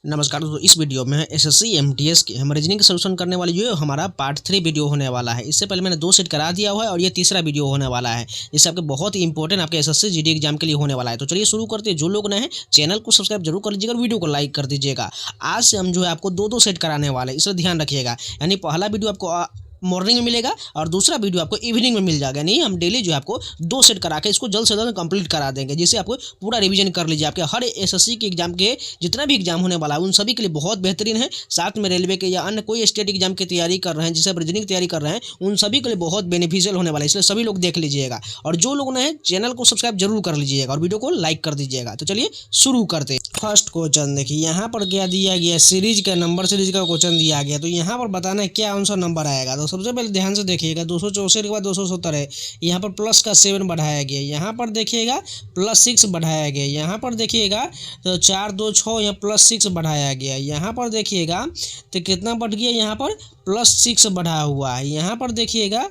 नमस्कार दोस्तों, इस वीडियो में एसएससी एमटीएस के हम रीजनिंग का सोल्यूशन करने वाले जो है हमारा पार्ट 3 वीडियो होने वाला है। इससे पहले मैंने 2 सेट करा दिया हुआ है और ये तीसरा वीडियो होने वाला है, जिससे आपके बहुत ही इंपॉर्टेंट आपके एसएससी जीडी एग्जाम के लिए होने वाला है। तो चलिए शुरू करते हैं। जो लोग नए हैं चैनल को सब्सक्राइब जरूर कर लीजिएगा और वीडियो को लाइक कर दीजिएगा। आज से हम जो है आपको 2-2 सेट कराने वाले हैं, इसलिए ध्यान रखिएगा। यानी पहला वीडियो आपको मॉर्निंग में मिलेगा और दूसरा वीडियो आपको इवनिंग में मिल जाएगा। नहीं, हम डेली जो है आपको 2 सेट करा के इसको जल्द से जल्द कंप्लीट करा देंगे, जिससे आपको पूरा रिवीजन कर लीजिए। आपके हर एसएससी के एग्जाम के जितना भी एग्जाम होने वाला है उन सभी के लिए बहुत बेहतरीन है। साथ में रेलवे के या अन्य कोई स्टेट एग्जाम की तैयारी कर रहे हैं, जिसे आप रीजनिंग तैयारी कर रहे हैं, उन सभी के लिए बहुत बेनिफिशियल होने वाला है। इसलिए सभी लोग देख लीजिएगा और जो लोग नए हैं चैनल को सब्सक्राइब जरूर कर लीजिएगा और वीडियो को लाइक कर दीजिएगा। तो चलिए शुरू करते हैं। फर्स्ट क्वेश्चन देखिए, यहाँ पर क्या दिया गया, सीरीज का नंबर सीरीज का क्वेश्चन दिया गया। तो यहाँ पर बताना है क्या आंसर नंबर आएगा। तो सबसे पहले ध्यान से देखिएगा, 264 के बाद 270 है। यहाँ पर प्लस का 7 बढ़ाया गया। यहाँ पर देखिएगा +6 बढ़ाया गया। यहाँ पर देखिएगा तो 4 2 6, यहाँ +6 बढ़ाया गया। यहाँ पर देखिएगा तो कितना बढ़ गया, यहाँ पर +6 बढ़ा हुआ है। यहाँ पर देखिएगा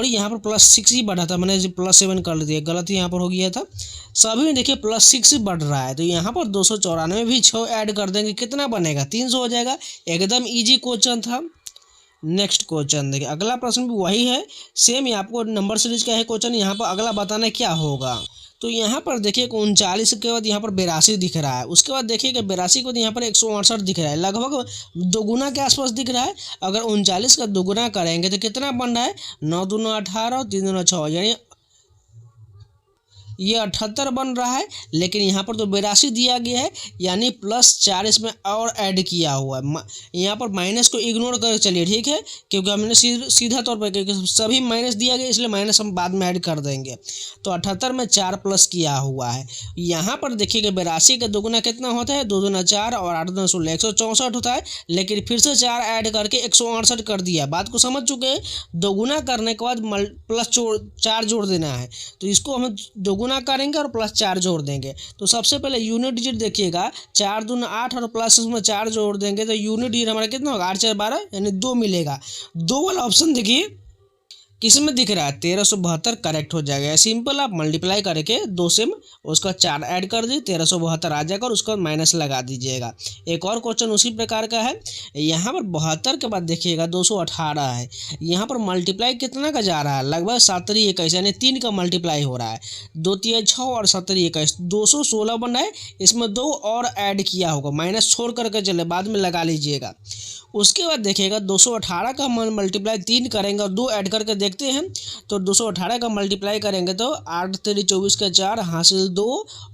यहाँ पर +6 ही बढ़ा था, मैंने +7 कर दिया, गलत यहाँ पर हो गया था। सभी में देखिए +6 बढ़ रहा है। तो यहाँ पर 294 भी 6 ऐड कर देंगे, कितना बनेगा, 300 हो जाएगा। एकदम इजी क्वेश्चन था। नेक्स्ट क्वेश्चन देखिए, अगला प्रश्न भी वही है, सेम ही आपको नंबर सीरीज का है क्वेश्चन। यहाँ पर अगला बताना है क्या होगा। तो यहाँ पर देखिए 39 के बाद यहाँ पर 82 दिख रहा है। उसके बाद देखिए 82 के बाद यहाँ पर 168 दिख रहा है, लगभग दोगुना के आसपास दिख रहा है। अगर 39 का दोगुना करेंगे तो कितना बन रहा है, 9 दूना 18 और 3 दूना 6, यानी ये 78 बन रहा है। लेकिन यहाँ पर तो 82 दिया गया है, यानी +4 इसमें और ऐड किया हुआ है। यहाँ पर माइनस को इग्नोर कर चलिए, ठीक है, क्योंकि हमने सीधा तौर पर, क्योंकि सभी माइनस दिया गया इसलिए माइनस हम बाद में ऐड कर देंगे। तो 78 में 4 प्लस किया हुआ है। यहाँ पर देखिएगा 82 का दोगुना कितना होता है, 2 दूना 4 और 8 दूना 16, 164 होता है। लेकिन फिर से 4 ऐड करके 168 कर दिया। बात को समझ चुके हैं। दोगुना करने के बाद +4 जोड़ देना है, तो इसको हम दोगुना करेंगे और +4 जोड़ देंगे। तो सबसे पहले यूनिट डिजिट देखिएगा, 4 दूना 8 और प्लस उसमें 4 जोड़ देंगे तो यूनिट डिजिट हमारा कितना होगा, 8 4 12, यानी 2 मिलेगा। 2 वाला ऑप्शन देखिए किस में दिख रहा है, 1372 करेक्ट हो जाएगा। सिंपल आप मल्टीप्लाई करके 2 से उसका 4 ऐड कर दीजिए, 1372 आ जाएगा और उसका माइनस लगा दीजिएगा। एक और क्वेश्चन उसी प्रकार का है। यहाँ पर 72 के बाद देखिएगा 218 है। यहाँ पर मल्टीप्लाई कितना का जा रहा है, लगभग 7 21, यानी 3 का मल्टीप्लाई हो रहा है। 2 3 6 और 7 21, 216 बन रहा है। इसमें 2 और ऐड किया होगा, माइनस छोड़ करके चले, बाद में लगा लीजिएगा। उसके बाद देखिएगा 218 का मल्टीप्लाई 3 करेंगे और 2 ऐड करके देखते हैं। तो 218 का मल्टीप्लाई करेंगे तो 8 3 24 का 4 हासिल 2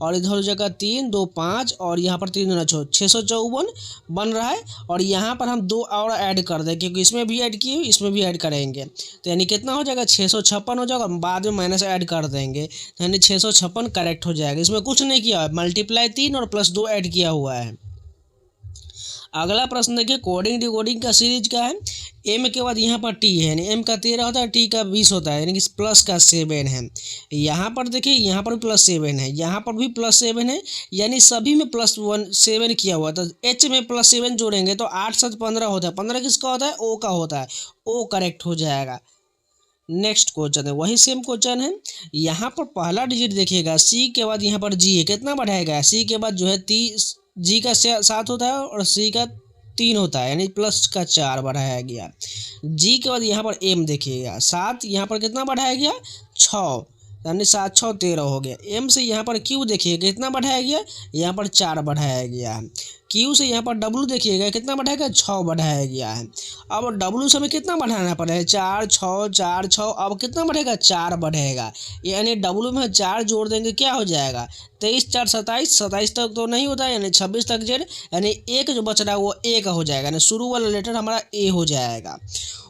और इधर जगह 3 2 5 और यहाँ पर 3 दूना 6, 654 बन रहा है। और यहाँ पर हम 2 और ऐड कर दें, क्योंकि इसमें भी ऐड किए इसमें भी ऐड करेंगे। तो यानी कितना हो जाएगा, 656 हो जाएगा, बाद में माइनस ऐड कर देंगे, यानी 656 करेक्ट हो जाएगा। इसमें कुछ नहीं किया है, मल्टीप्लाई 3 और +2 ऐड किया हुआ है। अगला प्रश्न देखिए, कोडिंग डिकोडिंग का सीरीज का है। m के बाद यहाँ पर t है, यानी m का 13 होता है, t का 20 होता है, यानी कि प्लस का 7 है। यहाँ पर देखिए यहाँ पर भी +7 है, यहाँ पर भी +7 है, यानी सभी में +7 किया हुआ। तो h में +7 जोड़ेंगे तो 8 7 15 होता है। 15 किसका होता है, o का होता है, o करेक्ट हो जाएगा। नेक्स्ट क्वेश्चन है वही सेम क्वेश्चन है। यहाँ पर पहला डिजिट देखिएगा, c के बाद यहाँ पर g है, कितना बढ़ाएगा, c के बाद जो है जी का 7 होता है और सी का 3 होता है, यानी प्लस का 4 बढ़ाया गया। जी के बाद यहाँ पर एम देखिएगा, 7, यहाँ पर कितना बढ़ाया गया, 6, यानी 7 6 13 हो गया। एम से यहाँ पर क्यू देखिएगा कितना बढ़ाया गया, यहाँ पर 4 बढ़ाया गया है। क्यू से यहाँ पर डब्लू देखिएगा कितना बढ़ाएगा, 6 बढ़ाया गया है। अब डब्लू से हमें कितना बढ़ाना पड़ेगा, 4 6 4 6, अब कितना बढ़ेगा, 4 बढ़ेगा। यानी डब्लू में 4 जोड़ देंगे, क्या हो जाएगा, 23 4 27, 27 तक तो नहीं होता है, यानी 26 तक जेड, यानी एक जो बच रहा है वो ए का हो जाएगा, यानी शुरू वाला लेटर हमारा ए हो जाएगा।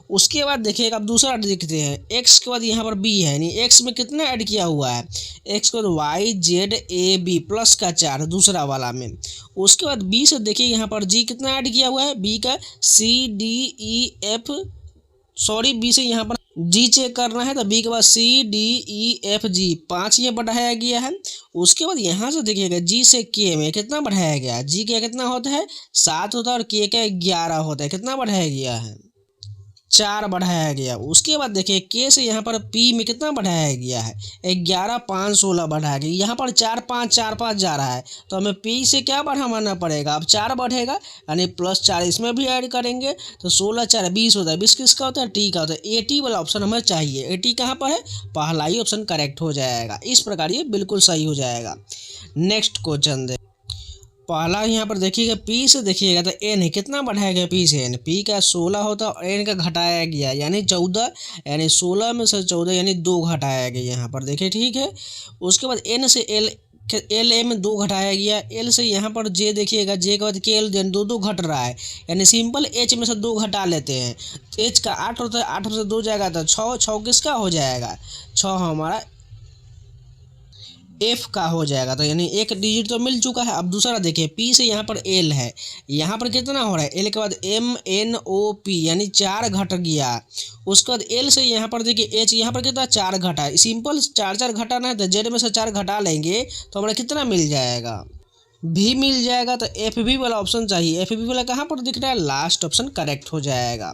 उसके बाद देखिएगा अब दूसरा देखते हैं, x के बाद यहाँ पर b है, यानी x में कितना ऐड किया हुआ है, x के बाद y z a b plus का 4 दूसरा वाला में। उसके बाद b से देखिए यहाँ पर g कितना ऐड किया हुआ है, b का c d e f, sorry b से यहाँ पर g चेक करना है, तो b के बाद c d e f g 5 ये बढ़ाया गया है। उसके बाद यहाँ से देखिएगा g से k में कितना बढ़ाया गया, g का कितना होता है, 7 होता है और k का 11 होता है, कितना बढ़ाया गया है, 4 बढ़ाया गया। उसके बाद देखिए के से यहाँ पर पी में कितना बढ़ाया गया है, 11 5 16 बढ़ाया गया। यहाँ पर 4 5 जा रहा है, तो हमें पी से क्या बढ़ाना पड़ेगा, अब 4 बढ़ेगा यानी +4 इसमें भी ऐड करेंगे तो 16 4 20 होता है। 20 किसका होता है, टी का होता है। ए टी वाला ऑप्शन हमें चाहिए। ए टी कहाँ पर है, पहला ही ऑप्शन करेक्ट हो जाएगा। इस प्रकार ये बिल्कुल सही हो जाएगा। नेक्स्ट क्वेश्चन दे, पहला यहाँ पर देखिएगा पी से देखिएगा तो एन है, कितना बढ़ाया गया पी से, एन पी का 16 होता है और एन का घटाया गया यानी 14, यानी 16 में से 14 यानी 2 घटाया गया यहाँ पर देखिए, ठीक है। उसके बाद एन से एल ए में 2 घटाया गया। एल से यहाँ पर जे देखिएगा, जे के बाद के एल 2 घट रहा है यानी सिंपल एच में से 2 घटा लेते हैं। एच का 8 होता है, 8 में से 2 जाएगा तो 6, 6 किसका हो जाएगा, 6 हमारा एफ का हो जाएगा। तो यानी एक डिजिट तो मिल चुका है। अब दूसरा देखिए पी से यहाँ पर एल है, यहाँ पर कितना हो रहा है, एल के बाद एम एन ओ पी यानी 4 घट गया। उसके बाद एल से यहाँ पर देखिए एच, यहाँ पर कितना 4 घटा, सिंपल 4 4 घटाना है तो जेड में से 4 घटा लेंगे तो हमारा कितना मिल जाएगा, भी मिल जाएगा। तो एफ बी वाला ऑप्शन चाहिए। एफ बी वाला कहाँ पर दिख रहा है, लास्ट ऑप्शन करेक्ट हो जाएगा।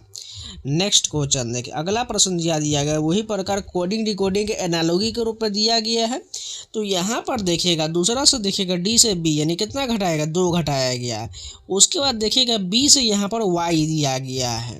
नेक्स्ट क्वेश्चन देखिए, अगला प्रश्न दिया गया वही प्रकार कोडिंग डिकोडिंग के एनालॉगी के रूप में दिया गया है। तो यहाँ पर देखिएगा दूसरा से देखिएगा डी से बी यानी कितना घटाएगा, 2 घटाया गया। उसके बाद देखिएगा बी से यहाँ पर वाई दिया गया है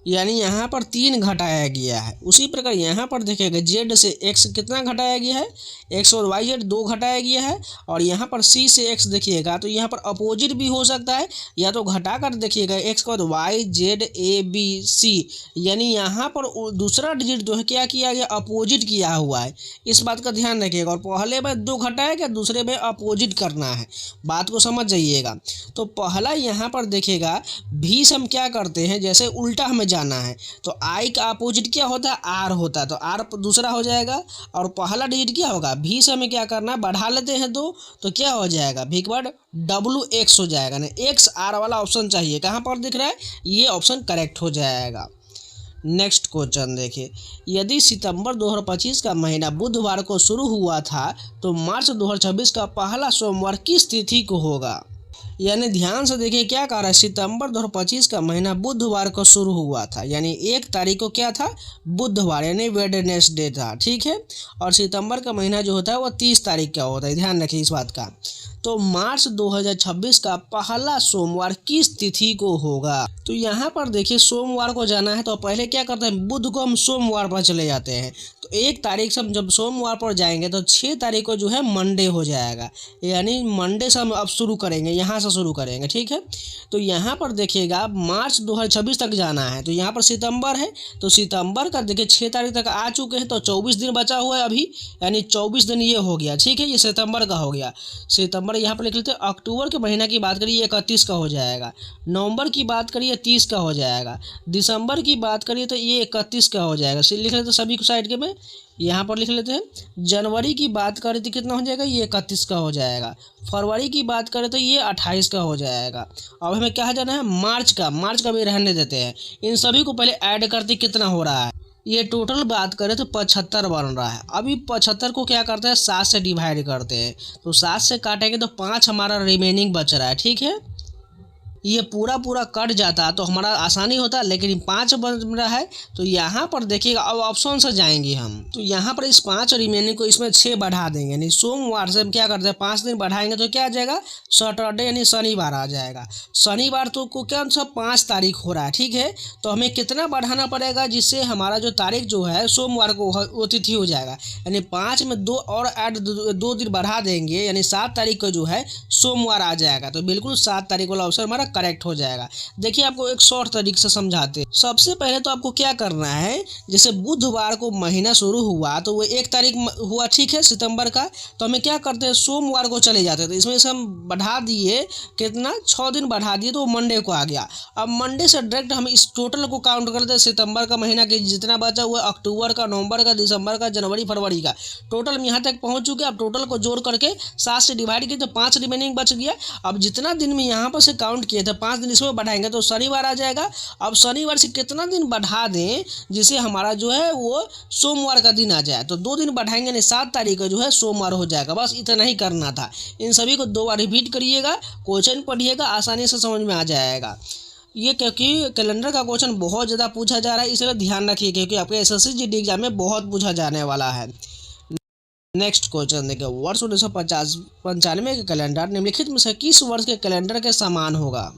यानी यहाँ पर 3 घटाया गया है। उसी प्रकार यहाँ पर देखिएगा जेड से एक्स कितना घटाया गया है, एक्स और वाई जेड 2 घटाया गया है। और यहाँ पर सी से एक्स देखिएगा तो यहाँ पर अपोजिट भी हो सकता है, या तो घटा कर देखिएगा एक्स के बाद Y Z A B C यानी यहाँ पर दूसरा डिजिट जो है क्या किया गया, अपोजिट किया हुआ है। इस बात का ध्यान रखिएगा। और पहले में 2 घटाया गया, दूसरे में अपोजिट करना है, बात को समझ जाइएगा। तो पहला यहाँ पर देखिएगा भी से हम क्या करते हैं, जैसे उल्टा हमें जाना है तो आई का अपोजिट क्या होता है, आर होता है, तो आर दूसरा हो जाएगा। और पहला डिजिट क्या होगा, भी से हमें क्या करना है, बढ़ा लेते हैं 2 तो क्या हो जाएगा, भी के बाद डब्लू एक्स हो जाएगा ना, एक्स आर वाला ऑप्शन चाहिए। कहाँ पर दिख रहा है, ये ऑप्शन करेक्ट हो जाएगा। नेक्स्ट क्वेश्चन देखिए, यदि सितंबर 2025 का महीना बुधवार को शुरू हुआ था तो मार्च 2026 का पहला सोमवार किस तिथि को होगा। यानी ध्यान से देखिए क्या कह रहा है, सितंबर 2025 का महीना बुधवार को शुरू हुआ था यानी 1 तारीख को क्या था, बुधवार यानी वेडनेसडे था, ठीक है। और सितंबर का महीना जो होता है वो 30 तारीख का होता है, ध्यान रखिए इस बात का। तो मार्च 2026 का पहला सोमवार किस तिथि को होगा। तो यहाँ पर देखिए सोमवार को जाना है तो पहले क्या करते हैं, बुध को हम सोमवार पर चले जाते हैं। तो 1 तारीख से हम जब सोमवार पर जाएंगे तो 6 तारीख को जो है मंडे हो जाएगा, यानी मंडे से हम अब शुरू करेंगे, यहाँ से शुरू करेंगे, ठीक है। तो यहाँ पर देखिएगा मार्च 2026 तक जाना है, तो यहाँ पर सितंबर है तो सितंबर का देखिए 6 तारीख तक आ चुके हैं तो 24 दिन बचा हुआ है अभी, यानी 24 दिन ये हो गया, ठीक है। ये सितंबर का हो गया। सितंबर यहाँ पर लिख लेते हैं। अक्टूबर के महीना की बात करिए 31 का हो जाएगा। नवंबर की बात करिए 30 का हो जाएगा। दिसंबर की बात करिए तो ये 31 का हो जाएगा, लिख लेते हैं सभी को साइड के में, यहाँ पर लिख लेते हैं। जनवरी की बात करें तो कितना हो जाएगा, ये 31 का हो जाएगा। फरवरी की बात करें तो ये 28 का हो जाएगा। अब हमें क्या जाना है, मार्च का भी रहने देते हैं। इन सभी को पहले ऐड करते कितना हो रहा है, ये टोटल बात करें तो 75 बन रहा है। अभी 75 को क्या करते हैं, 7 से डिवाइड करते हैं, तो 7 से काटेंगे तो 5 हमारा रिमेनिंग बच रहा है, ठीक है। ये पूरा कट जाता तो हमारा आसानी होता, लेकिन 5 बन रहा है। तो यहाँ पर देखिएगा अब ऑप्शन से जाएंगे हम, तो यहाँ पर इस 5 रिमेनिंग को इसमें 6 बढ़ा देंगे, यानी सोमवार से हम क्या करते हैं 5 दिन बढ़ाएंगे तो क्या आ जाएगा, सैटरडे यानी शनिवार आ जाएगा। शनिवार तो को क्या सब 5 तारीख हो रहा है, ठीक है। तो हमें कितना बढ़ाना पड़ेगा जिससे हमारा जो तारीख जो है सोमवार को वो तिथि हो जाएगा, यानी 5 में 2 और ऐड 2 दिन बढ़ा देंगे, यानी 7 तारीख को जो है सोमवार आ जाएगा। तो बिल्कुल 7 तारीख वाला ऑप्शन हमारा करेक्ट हो जाएगा। देखिए आपको एक शॉर्ट तरीके से समझाते हैं। सबसे पहले तो आपको क्या करना है, जैसे बुधवार को महीना शुरू हुआ तो वो 1 तारीख हुआ, ठीक है, सितंबर का। तो हमें क्या करते हैं, सोमवार को चले जाते हैं। तो इसमें से हम बढ़ा दिए कितना, 6 दिन बढ़ा दिए तो वो मंडे को आ गया। अब मंडे से डायरेक्ट हम इस टोटल को काउंट करते हैं, सितंबर का महीना के जितना बचा हुआ, अक्टूबर का, नवंबर का, दिसंबर का, जनवरी फरवरी का, टोटल हम यहाँ तक पहुँच चुके। अब टोटल को जोड़ करके 7 से डिवाइड किए तो 5 रिमेनिंग बच गया। अब जितना दिन में यहाँ पर से काउंट किए थे 5 दिन इसमें बढ़ाएंगे तो शनिवार आ जाएगा। अब शनिवार से कितना दिन बढ़ा दें जिससे हमारा जो है वो सोमवार का दिन आ जाए, तो 2 दिन बढ़ाएंगे, नहीं 7 तारीख को जो है सोमवार हो जाएगा। बस इतना ही करना था। इन सभी को 2 बार रिपीट करिएगा, क्वेश्चन पढ़िएगा, आसानी से समझ में आ जाएगा। ये क्योंकि कैलेंडर का क्वेश्चन बहुत ज़्यादा पूछा जा रहा है, इसलिए ध्यान रखिए क्योंकि आपके एसएससी जीडी एग्जाम में बहुत पूछा जाने वाला है। नेक्स्ट क्वेश्चन देखिए, वर्ष 1995 का कैलेंडर निम्नलिखित में से किस वर्ष के कैलेंडर के समान होगा।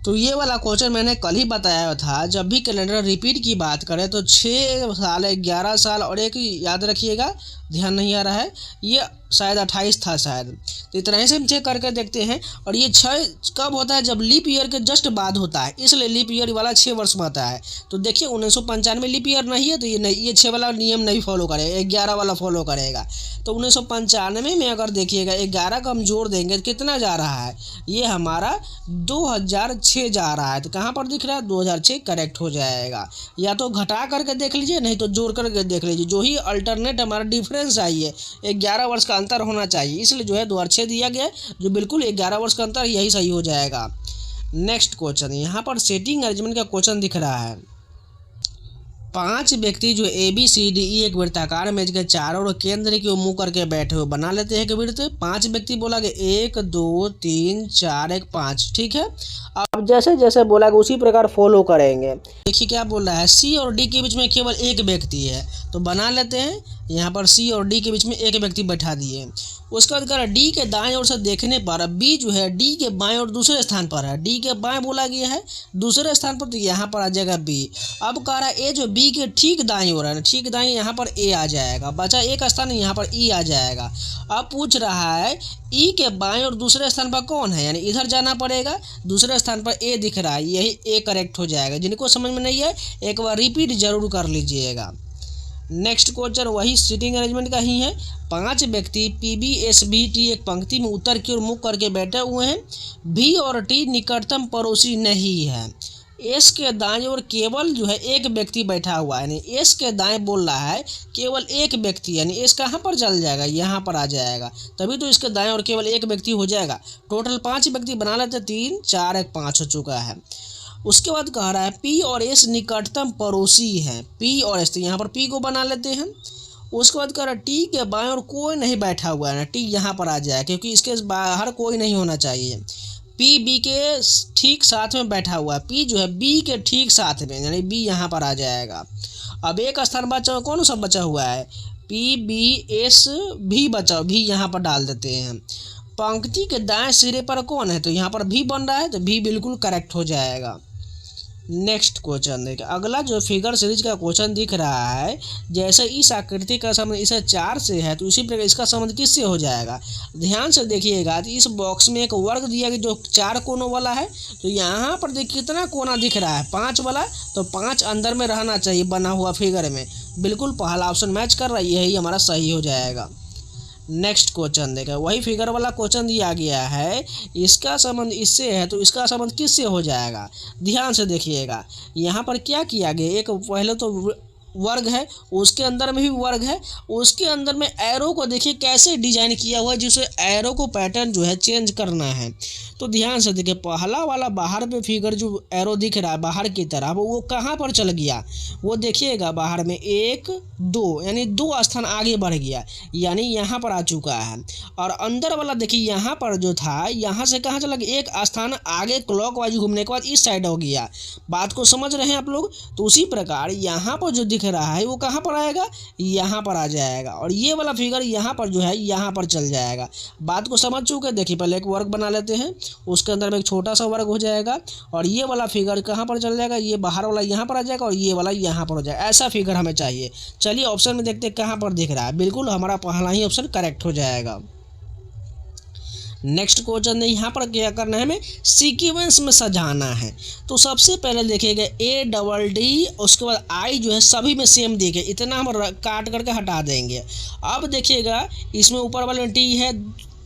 तो ये वाला क्वेश्चन मैंने कल ही बताया था, जब भी कैलेंडर रिपीट की बात करें तो 6 साल, 11 साल और एक याद रखिएगा, ध्यान नहीं आ रहा है, ये शायद 28 था शायद। तो इतना ही से हम चेक करके देखते हैं। और ये 6 कब होता है, जब लीप ईयर के जस्ट बाद होता है, इसलिए लीप ईयर वाला 6 वर्ष में आता है। तो देखिए 1995 लीप ईयर नहीं है, तो ये नहीं, ये 6 वाला नियम नहीं फॉलो करेगा, 11 वाला फॉलो करेगा। तो 1995 में अगर देखिएगा 11 का हम जोड़ देंगे तो कितना जा रहा है, ये हमारा 2006 जा रहा है। तो कहाँ पर दिख रहा है, 2006 करेक्ट हो जाएगा। या तो घटा करके देख लीजिए, नहीं तो जोड़ करके देख लीजिए, जो ही अल्टरनेट हमारा डिफरेंस आई है 11 वर्ष का अंतर होना चाहिए, इसलिए जो है 2006 दिया गया है, जो बिल्कुल 11 वर्ष का अंतर, यही सही हो जाएगा। नेक्स्ट क्वेश्चन, यहाँ पर सेटिंग अरेंजमेंट का क्वेश्चन दिख रहा है। 5 व्यक्ति जो ABCDE एक वृत्ताकार मेज के चारों ओर केंद्र की ओर मुंह करके बैठे हुए बना लेते हैं कि वृत्त। 5 व्यक्ति बोला गया, 1 2 3 4 1 5, ठीक है। अब जैसे जैसे बोला गया उसी प्रकार फॉलो करेंगे। देखिए क्या बोल रहा है, C और D के बीच में केवल एक व्यक्ति है, तो बना लेते हैं। यहाँ पर C और D के बीच में एक व्यक्ति बैठा दिए। उसके बाद कह रहा है D के दाएं ओर से देखने पर B जो है D के बाएं और दूसरे स्थान पर है, D के बाएं बोला गया है दूसरे स्थान पर, तो यहाँ पर आ जाएगा B। अब कह रहा है A जो B के ठीक दाएं ओर है, ठीक दाएं, यहाँ पर A आ जाएगा, बचा एक स्थान, यहाँ पर E आ जाएगा। अब पूछ रहा है E के बाएं और दूसरे स्थान पर कौन है, यानी इधर जाना पड़ेगा, दूसरे स्थान पर A दिख रहा है, यही A करेक्ट हो जाएगा। जिनको समझ में नहीं है एक बार रिपीट जरूर कर लीजिएगा। नेक्स्ट क्वेश्चन वही सीटिंग अरेंजमेंट का ही है। 5 व्यक्ति PBSBT एक पंक्ति में उत्तर की ओर मुख करके बैठे हुए हैं। B और T निकटतम पड़ोसी नहीं है। S के दाएं ओर केवल जो है एक व्यक्ति बैठा हुआ है, यानी S के दाएं बोल रहा है केवल एक व्यक्ति, यानी S कहाँ पर चल जाएगा, यहाँ पर आ जाएगा, तभी तो इसके दाएं ओर केवल एक व्यक्ति हो जाएगा। टोटल 5 व्यक्ति बना लेते, 3 4 1 5 हो चुका है। उसके बाद कह रहा है P और S निकटतम पड़ोसी हैं, P और S, तो यहाँ पर P को बना लेते हैं। उसके बाद कह रहा है T के बाएं और कोई नहीं बैठा हुआ है ना, T यहाँ पर आ जाए क्योंकि इसके बाहर कोई नहीं होना चाहिए। P B के ठीक साथ में बैठा हुआ है, P जो है B के ठीक साथ में, यानी B यहाँ पर आ जाएगा। अब एक स्थान बचा, कौन सा बचा हुआ है, P B S भी बचा, भी यहाँ पर डाल देते हैं। पंक्ति के दाएं सिरे पर कौन है, तो यहाँ पर भी बन रहा है, तो भी बिल्कुल करेक्ट हो जाएगा। नेक्स्ट क्वेश्चन देखिए, अगला जो फिगर सीरीज का क्वेश्चन दिख रहा है, जैसे इस आकृति का संबंध इस 4 से है, तो इसी प्रकार इसका संबंध किससे हो जाएगा। ध्यान से देखिएगा, तो इस बॉक्स में एक वर्ग दिया गया जो 4 कोनों वाला है, तो यहाँ पर देखिए कितना कोना दिख रहा है, 5 वाला, तो 5 अंदर में रहना चाहिए बना हुआ फिगर में, बिल्कुल पहला ऑप्शन मैच कर रहा है, यही हमारा सही हो जाएगा। नेक्स्ट क्वेश्चन देखें, वही फिगर वाला क्वेश्चन दिया गया है, इसका संबंध इससे है, तो इसका संबंध किससे हो जाएगा। ध्यान से देखिएगा, यहाँ पर क्या किया गया, एक पहले तो वर्ग है, उसके अंदर में भी वर्ग है, उसके अंदर में एरो को देखिए कैसे डिजाइन किया हुआ है, जिसे एरो को पैटर्न जो है चेंज करना है। तो ध्यान से देखिए, पहला वाला बाहर पे फिगर जो एरो दिख रहा है बाहर की तरफ, वो कहाँ पर चल गया, वो देखिएगा बाहर में 1 2, यानी 2 स्थान आगे बढ़ गया, यानी यहाँ पर आ चुका है। और अंदर वाला देखिए यहाँ पर जो था, यहाँ से कहाँ चला गया, 1 स्थान आगे क्लॉकवाइज घूमने के बाद इस साइड हो गया। बात को समझ रहे हैं आप लोग। तो उसी प्रकार यहाँ पर जो दिख रहा है वो कहाँ पर आएगा, यहाँ पर आ जाएगा, और ये वाला फिगर यहाँ पर जो है यहाँ पर चल जाएगा। बात को समझ चुके। देखिए पहले एक वर्ग बना लेते हैं, उसके अंदर में एक छोटा सा वर्ग हो जाएगा, और ये वाला फिगर कहाँ पर चल जाएगा, ये बाहर वाला यहाँ पर आ जाएगा, और ये वाला यहाँ पर हो जाएगा। ऐसा फिगर हमें चाहिए। चलिए ऑप्शन में देखते हैं कहाँ पर दिख रहा है, बिल्कुल हमारा पहला ही ऑप्शन करेक्ट हो जाएगा। नेक्स्ट क्वेश्चन ने यहाँ पर क्या करना है, हमें सीक्वेंस में सजाना है। तो सबसे पहले देखिएगा ADD, उसके बाद I जो है सभी में सेम दिखे, इतना हम काट करके हटा देंगे। अब देखिएगा इसमें ऊपर वाले T है,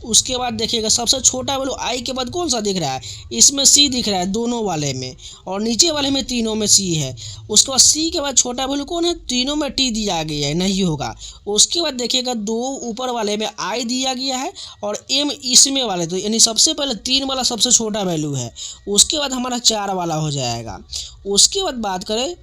उसके बाद देखिएगा सबसे छोटा वैल्यू I के बाद कौन सा दिख रहा है, इसमें C दिख रहा है दोनों वाले में, और नीचे वाले में तीनों में C है। उसके बाद C के बाद छोटा वैल्यू कौन है, तीनों में T दिया गया है, नहीं होगा। उसके बाद देखिएगा 2 ऊपर वाले में I दिया गया है, और M इसमें वाले, तो यानी सबसे पहले 3 वाला सबसे छोटा वैल्यू है, उसके बाद हमारा 4 वाला हो जाएगा। उसके बाद बात करें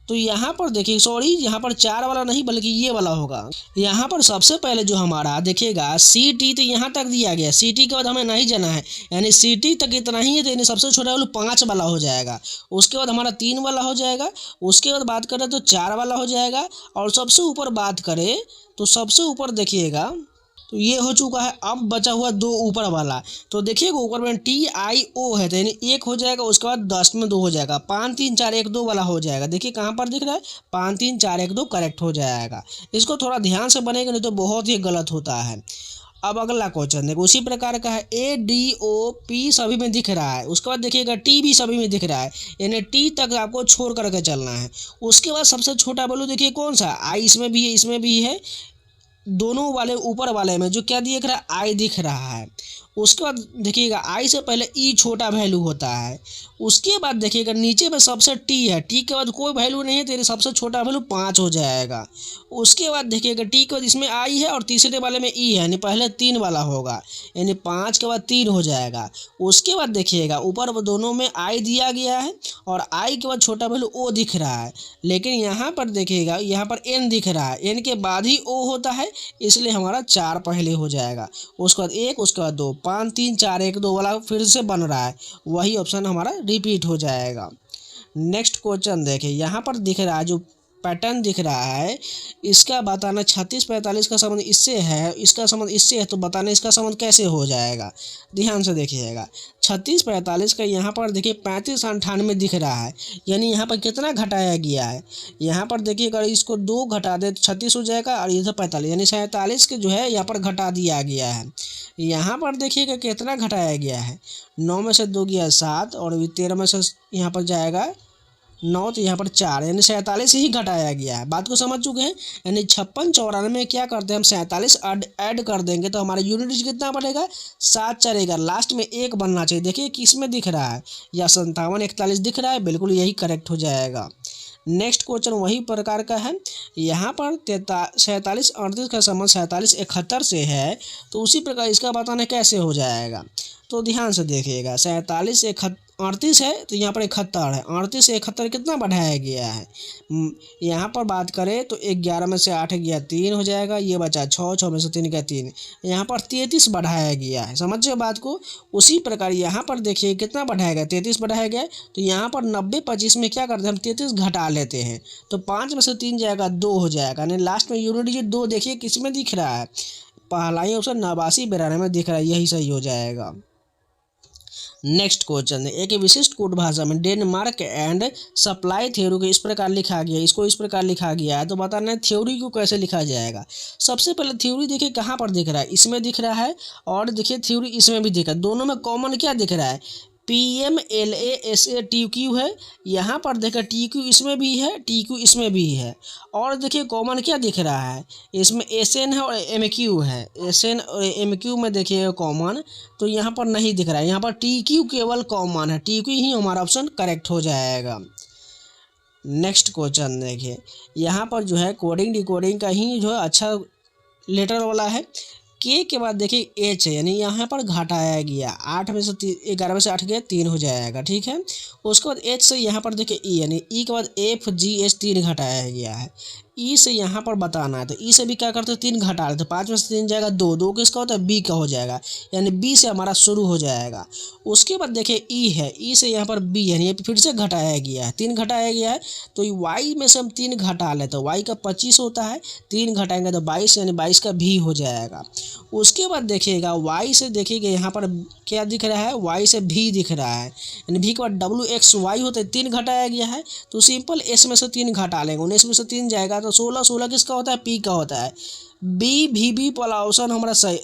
तो यहाँ पर देखिए, सॉरी यहाँ पर 4 वाला नहीं बल्कि ये वाला होगा। यहाँ पर सबसे पहले जो हमारा देखिएगा CT तो यहाँ तक दिया गया, CT के बाद हमें नहीं जाना है, यानी CT तक इतना ही है, तो यानी सबसे छोटा वैल्यू 5 वाला हो जाएगा। उसके बाद हमारा 3 वाला हो जाएगा। उसके बाद बात करें तो 4 वाला हो जाएगा। और सबसे ऊपर बात करें तो सबसे ऊपर देखिएगा तो ये हो चुका है। अब बचा हुआ 2 ऊपर वाला, तो देखिएगा ऊपर में TIO है, तो यानी 1 हो जाएगा। उसके बाद 10 में 2 हो जाएगा, 5 3 4 1 2 वाला हो जाएगा। देखिए कहाँ पर दिख रहा है, 5 3 4 1 2 करेक्ट हो जाएगा। इसको थोड़ा ध्यान से बनेगा, नहीं तो बहुत ही गलत होता है। अब अगला क्वेश्चन देखो, उसी प्रकार का है। ADOP सभी में दिख रहा है। उसके बाद देखिएगा T भी सभी में दिख रहा है, यानी T तक आपको छोड़ करके चलना है। उसके बाद सबसे छोटा वैल्यू देखिए कौन सा, I इसमें भी है, इसमें भी है, दोनों वाले ऊपर वाले में जो क्या दिख रहा है, आई दिख रहा है। उसके बाद देखिएगा आई से पहले ई छोटा वैल्यू होता है। उसके बाद देखिएगा नीचे में सबसे टी है, टी के बाद कोई वैल्यू नहीं है, तेरे सबसे छोटा वैल्यू 5 हो जाएगा। उसके बाद देखिएगा टी के बाद इसमें आई है और तीसरे वाले में ई है, यानी पहले 3 वाला होगा, यानी 5 के बाद 3 हो जाएगा। उसके बाद देखिएगा ऊपर दोनों में आई दिया गया है और आई के बाद छोटा वैल्यू ओ दिख रहा है, लेकिन यहाँ पर देखिएगा यहाँ पर एन दिख रहा है, एन के बाद ही ओ होता है, इसलिए हमारा 4 पहले हो जाएगा। उसके बाद 1, उसके बाद 2, 5 3 4 1 2 वाला फिर से बन रहा है, वही ऑप्शन हमारा रिपीट हो जाएगा। नेक्स्ट क्वेश्चन देखिए, यहाँ पर दिख रहा है जो पैटर्न दिख रहा है, इसका बताना 36 45 का संबंध इससे है, इसका संबंध इससे है, तो बताना इसका संबंध कैसे हो जाएगा। ध्यान से देखिएगा, 36 45 का यहाँ पर देखिए 35 98 दिख रहा है, यानी यहाँ पर कितना घटाया गया है। यहाँ पर देखिए अगर इसको 2 घटा दे तो 36 हो जाएगा और इधर 45, यानी 47 के जो है यहाँ पर घटा दिया गया है। यहाँ पर देखिएगा कितना घटाया गया है, 9 में से 2 गया 7 और 13 में से यहाँ पर जाएगा 9, तो यहाँ पर 4, यानी 47 ही घटाया गया है। बात को समझ चुके हैं, यानी 56 94 में क्या करते हैं हम 47 ऐड कर देंगे तो हमारा यूनिट कितना बढ़ेगा, 7 चलेगा, लास्ट में 1 बनना चाहिए। देखिए किस में दिख रहा है, या 57 41 दिख रहा है, बिल्कुल यही करेक्ट हो जाएगा। नेक्स्ट क्वेश्चन वही प्रकार का है, यहाँ पर 47 38 का संबंध 47 71 से है, तो उसी प्रकार इसका बताना कैसे हो जाएगा। तो ध्यान से देखिएगा, 47 38 है तो यहाँ पर 71 है, 38 से 71 कितना बढ़ाया गया है। यहाँ पर बात करें तो 11 में से 8 गया 3 हो जाएगा, ये बचा 6, 6 में से 3 गया 3, यहाँ पर 33 बढ़ाया गया है। समझिए बात को। उसी प्रकार यहाँ पर देखिए कितना बढ़ाया गया, 33 बढ़ाया गया है, तो यहाँ पर 90 25 में क्या करते हैं हम 33 घटा लेते हैं, तो 5 में से 3 जाएगा 2 हो जाएगा, यानी लास्ट में यूनिट डिजिट 2 देखिए किस में दिख रहा है, पहला ही ऑप्शन 89 92 में दिख रहा है, यही सही हो जाएगा। नेक्स्ट क्वेश्चन है, एक विशिष्ट कोड भाषा में डेनमार्क एंड सप्लाई थ्योरी को इस प्रकार लिखा गया, इसको इस प्रकार लिखा गया है, तो बताना है थ्योरी को कैसे लिखा जाएगा। सबसे पहले थ्योरी देखिए कहाँ पर दिख रहा है, इसमें दिख रहा है, और देखिए थ्योरी इसमें भी दिख रहा है, दोनों में कॉमन क्या दिख रहा है, PMLASATQ है। यहाँ पर देखिए TQ इसमें भी है, TQ इसमें भी है, और देखिए कॉमन क्या दिख रहा है, इसमें SN है और MQ है, SN और MQ में देखिए कॉमन, तो यहाँ पर नहीं दिख रहा है, यहाँ पर TQ केवल कॉमन है, TQ ही हमारा ऑप्शन करेक्ट हो जाएगा। नेक्स्ट क्वेश्चन देखिए, यहाँ पर जो है कोडिंग डिकोडिंग का ही जो है अच्छा लेटर वाला है। के बाद देखिए एच है, यानी यहाँ पर घटाया गया, 8 में से 11 में से 8 गया 3 हो जाएगा, ठीक है। उसके बाद एच से यहाँ पर देखिए ई, यानी ई के बाद FGH 3 घटाया गया है। ई से यहाँ पर बताना है, तो ई से भी क्या करते हैं 3 घटा लेते, 5 में से 3 जाएगा 2, 2 किसका होता है बी का हो जाएगा, यानी बी से हमारा शुरू हो जाएगा। उसके बाद देखिए ई है, ई से यहाँ पर बी, यानी फिर से घटाया गया है, 3 घटाया गया है, तो वाई में से हम 3 घटा लेते, तो वाई का 25 होता है, 3 घटाएंगे तो 22, यानी 22 का भी हो जाएगा। उसके बाद देखिएगा वाई से देखिएगा यहाँ पर क्या दिख रहा है, वाई से भी दिख रहा है, यानी भी के बाद WXY होता है, 3 घटाया गया है, तो सिंपल एस में से 3 घटा लेंगे, 19 में से 3 जाएगा तो 16, 16 किसका होता है पी का होता है, BVB वाला ऑप्शन हमारा सही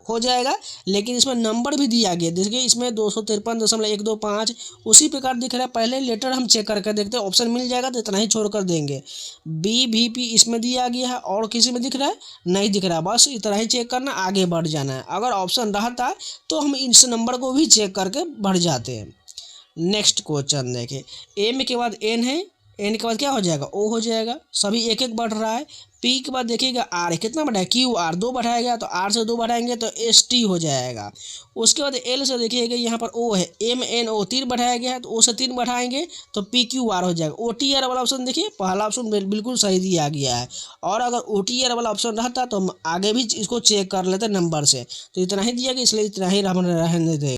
हो जाएगा। लेकिन इसमें नंबर भी दिया गया, देखिए इसमें 253.125 उसी प्रकार दिख रहा है। पहले लेटर हम चेक करके देखते हैं, ऑप्शन मिल जाएगा तो इतना ही छोड़ कर देंगे। BVP इसमें दिया गया है, और किसी में दिख रहा है नहीं दिख रहा, बस इतना ही चेक करना, आगे बढ़ जाना है। अगर ऑप्शन रहता तो हम इस नंबर को भी चेक करके बढ़ जाते हैं। नेक्स्ट क्वेश्चन देखिए, एम के बाद एन है, एन के बाद क्या हो जाएगा, ओ हो जाएगा। सभी एक एक बढ़ रहा है। पी के बाद देखिएगा आर कितना बढ़ा है, क्यू आर 2 बढ़ाया गया तो आर से 2 बढ़ाएंगे तो एस टी हो जाएगा। उसके बाद एल से देखिएगा यहाँ पर ओ है, एम एन ओ 3 बढ़ाया गया है तो ओ से 3 बढ़ाएंगे तो पी क्यू आर हो जाएगा। ओ टी आर वाला ऑप्शन देखिए, पहला ऑप्शन बिल्कुल सही दिया गया है। और अगर ओ टी आर वाला ऑप्शन रहता तो हम आगे भी इसको चेक कर लेते नंबर से, तो इतना ही दिया गया इसलिए इतना ही हम रहने दें।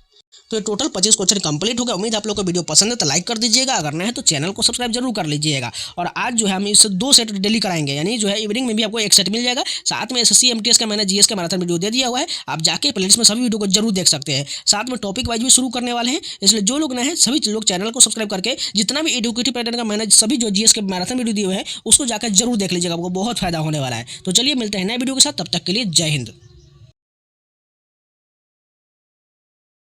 तो ये टोटल 25 क्वेश्चन कंप्लीट हो गया। उम्मीद है आप लोग को वीडियो पसंद है तो लाइक कर दीजिएगा, अगर नहीं है तो चैनल को सब्सक्राइब जरूर कर लीजिएगा। और आज जो है हम इससे 2 सेट डेली कराएंगे, यानी जो है इवनिंग में भी आपको एक सेट मिल जाएगा। साथ में एसएससी एमटीएस का मैंने जीएस का मैराथन वीडियो दे दिया हुआ है, आप जाके प्लेलिस्ट में सभी वीडियो को जरूर देख सकते हैं। साथ में टॉपिक वाइज भी शुरू करने वाले हैं, इसलिए जो लोग नए हैं सभी लोग चैनल को सब्सक्राइब करके जितना भी एडुकेटिव पैटर्न का मैंने सभी जो जीएस के मैराथन वीडियो दिए हुए हैं उसको जाकर जरूर देख लीजिएगा, आपको बहुत फायदा होने वाला है। तो चलिए मिलते हैं नए वीडियो के साथ, तब तक के लिए जय हिंद।